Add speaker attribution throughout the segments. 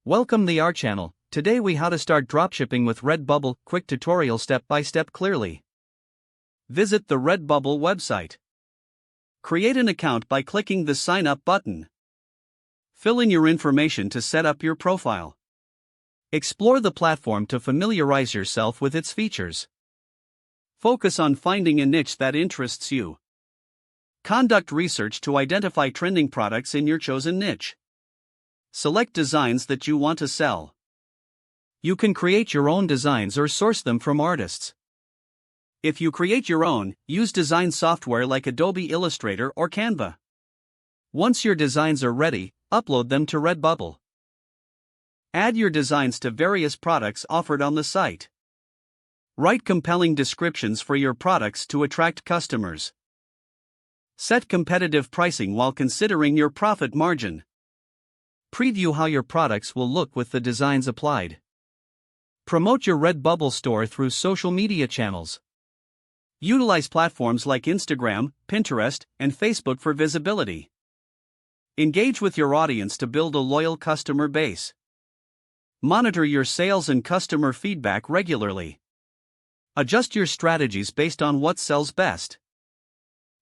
Speaker 1: Welcome to our channel. Today we how to start dropshipping with Redbubble, quick tutorial step by step clearly. Visit the Redbubble website. Create an account by clicking the sign up button. Fill in your information to set up your profile. Explore the platform to familiarize yourself with its features. Focus on finding a niche that interests you. Conduct research to identify trending products in your chosen niche. Select designs that you want to sell. You can create your own designs or source them from artists. If you create your own, use design software like Adobe Illustrator or Canva. Once your designs are ready, upload them to Redbubble. Add your designs to various products offered on the site. Write compelling descriptions for your products to attract customers. Set competitive pricing while considering your profit margin. Preview how your products will look with the designs applied. Promote your Redbubble store through social media channels. Utilize platforms like Instagram, Pinterest, and Facebook for visibility. Engage with your audience to build a loyal customer base. Monitor your sales and customer feedback regularly. Adjust your strategies based on what sells best.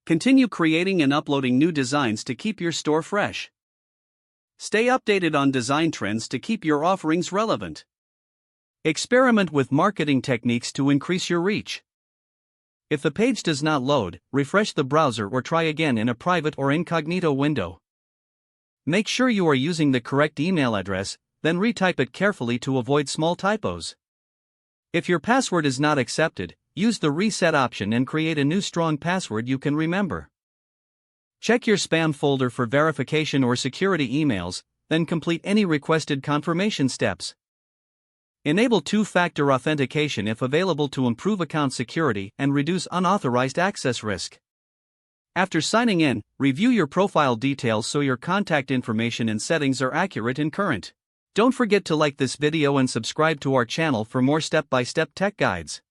Speaker 1: Continue creating and uploading new designs to keep your store fresh. Stay updated on design trends to keep your offerings relevant. Experiment with marketing techniques to increase your reach. If the page does not load, refresh the browser or try again in a private or incognito window. Make sure you are using the correct email address, then retype it carefully to avoid small typos. If your password is not accepted, use the reset option and create a new strong password you can remember. Check your spam folder for verification or security emails, then complete any requested confirmation steps. Enable two-factor authentication if available to improve account security and reduce unauthorized access risk. After signing in, review your profile details so your contact information and settings are accurate and current. Don't forget to like this video and subscribe to our channel for more step-by-step tech guides.